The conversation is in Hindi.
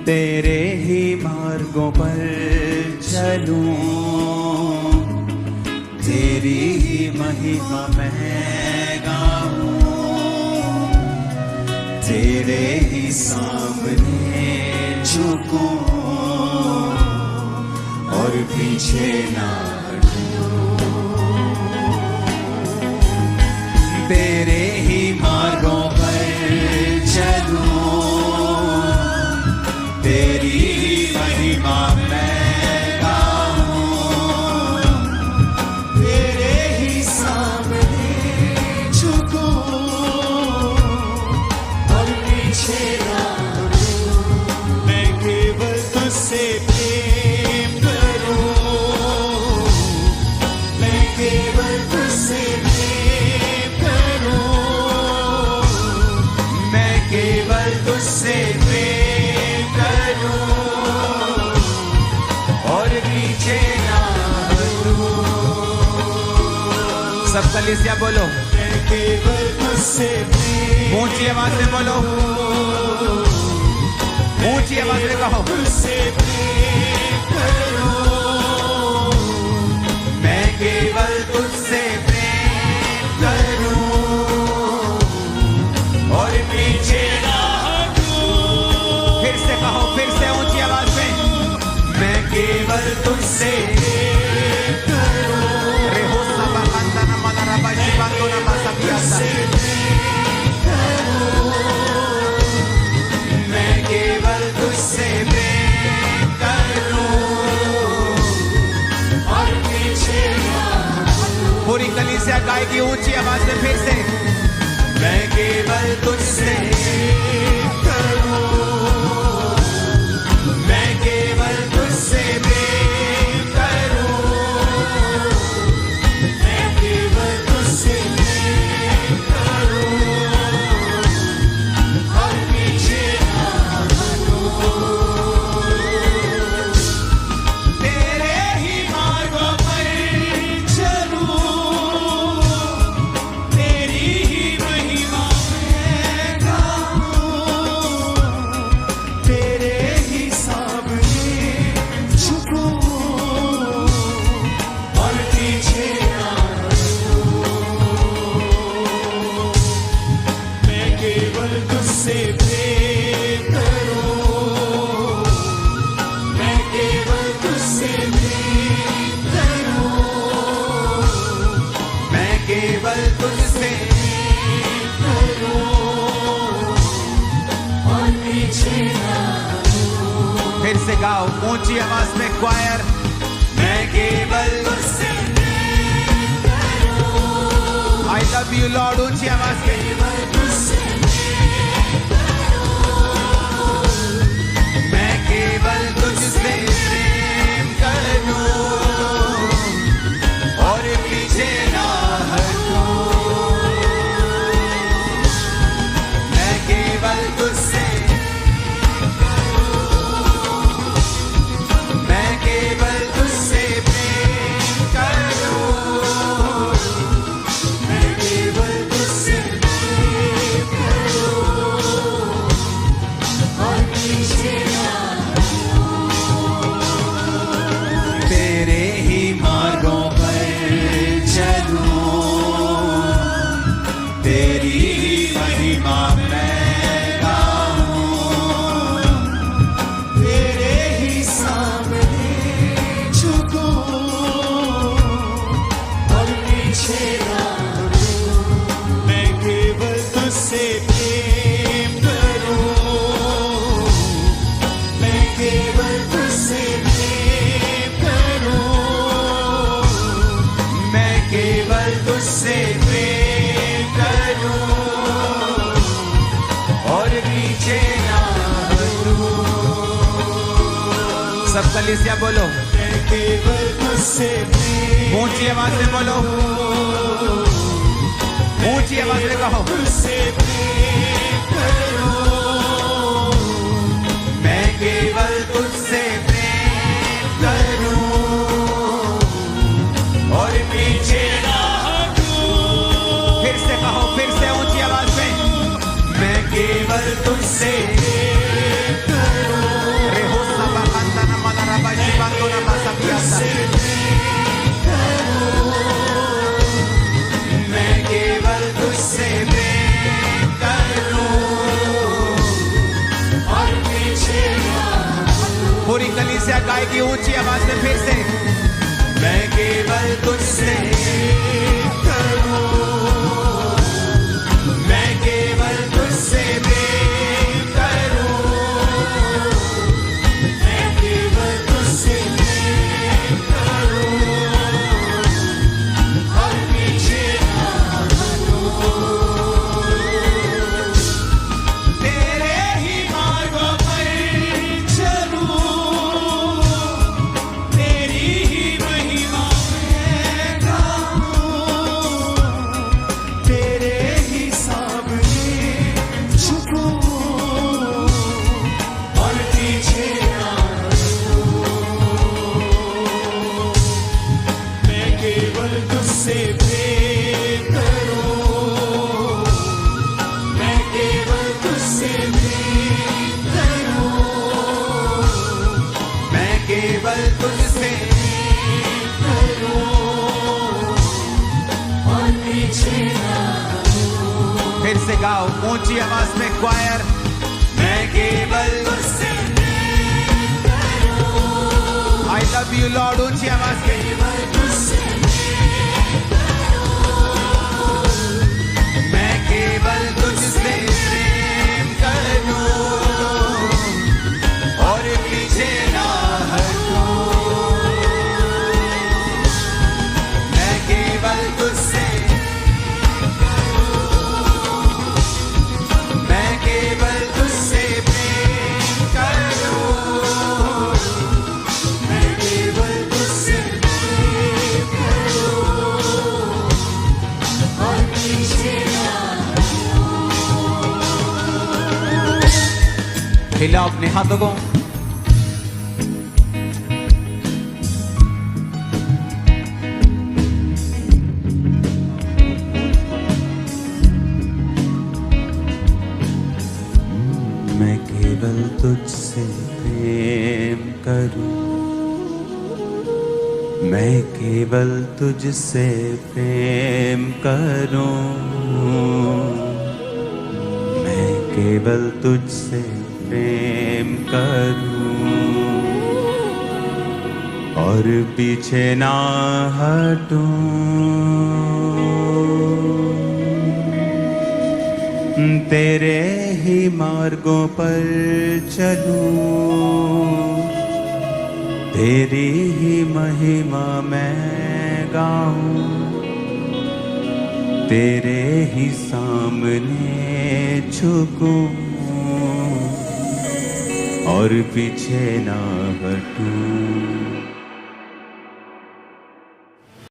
तेरे ही मार्गों पर चलूं, तेरी ही महिमा मैं गाऊं, तेरे ही सामने झुकूं और पीछे ना हटूं। तेरे ही मार्गों पर चलूं, तेरी ही महिमा मैं गाऊं, तेरे ही सामने झुकूं और पीछे ना हटूं। मैं केवल तुझसे प्रेम करूं, मैं केवल तुझसे प्रेम करूं, मैं केवल तुझसे प्रेम करूं और पीछे ना हटूं। सब कलीसिया बोलो, मैं केवल तुझसे प्रेम, ऊंची आवाज में बोलो, ऊंची आवाज में कहो, तुझसे प्रेम करूं, मैं केवल तुझसे प्रेम करूं और पीछे ना हटूं। फिर से कहो, फिर से ऊंची आवाज में, मैं केवल तुझसे प्रेम करूं। रेहो सबा कंदना मलरा बाजी बांधो ना मासा पियासा, मैं केवल तुझसे प्रेम करूं और पीछे ना हटूं। पूरी कलीसिया गाएगी ऊंची आवाज में फिर से, मैं केवल तुझसे प्रेम करूं, मैं केवल तुझसे प्रेम करूं, मैं केवल तुझसे प्रेम करूं और पीछे ना हटूं। तेरे ही मार्गों पर चलूं, तेरी ही महिमा मैं गाऊं, तेरे ही सामने झुकूं और पीछे ना हटूं। मैं केवल तुझसे प्रेम करूं, मैं केवल तुझसे प्रेम करूं, मैं केवल तुझसे प्रेम करूं और पीछे ना हटूं। फिर से गाओ ऊंची आवाज में क्वायर, मैं केवल तुझसे प्रेम करूं। आई लव यू लॉर्ड, ऊंची आवाज में, केवल तुझसे प्रेम करूं, मैं केवल तुझसे प्रेम करूं और पीछे ना हटूं। मैं केवल तुझसे प्रेम करूं, मैं केवल तुझसे प्रेम करूं, मैं केवल तुझसे प्रेम करूं और पीछे ना हटूं। तेरे ही मार्गों पर चलूं, तेरी ही महिमा मैं गाऊं, तेरे ही सामने झुकूं और पीछे ना हटूं। मैं केवल तुझसे प्रेम करूं, मैं केवल तुझसे प्रेम करूं, मैं केवल तुझसे प्रेम करूं और पीछे ना हटूं। सब कलीसिया बोलो, मैं केवल तुझसे प्रेम, ऊंची आवाज में बोलो, ऊंची आवाज में कहो, तुझसे प्रेम करूं, मैं केवल तुझसे प्रेम करूं और पीछे ना हटूं। फिर से कहो, फिर से ऊंची आवाज में, मैं केवल तुझसे प्रेम करूं, पूरी कलीसिया गाएगी ऊंची आवाज में फिर से। मैं केवल तुझसे करूं, मैं केवल तुझसे प्रेम करूं, मैं केवल तुझसे प्रेम करूं और पीछे ना हटूं। तेरे ही मार्गों पर चलूं, तेरी ही महिमा में गाऊं, तेरे ही सामने झुकूं और पीछे ना हटूं। मैं केवल तुझसे प्रेम करूं, मैं केवल तुझसे प्रेम करूं, मैं केवल तुझसे प्रेम करूं और पीछे ना हटूं। फिर से गाओ ऊंची आवाज में क्वायर। मैं केवल तुझसे प्रेम करूं, आई लव यू लॉर्ड, ऊंची आवाज में। केवल तुझसे प्रेम करूं, मैं केवल तुझसे प्रेम करूं और पीछे ना हटूं। मैं केवल तुझसे करूं, मैं केवल तुझसे प्रेम करूं, मैं केवल तुझसे प्रेम करूं और पीछे ना हटूं। हिलाओ अपने हाथों को। मैं केवल तुझसे प्रेम करूं, मैं केवल तुझसे प्रेम करूं, मैं केवल तुझसे प्रेम करूं और पीछे ना हटूं। तेरे ही मार्गों पर चलूं, तेरी ही महिमा मैं गाऊं, तेरे ही सामने झुकूं और पीछे ना हटूं।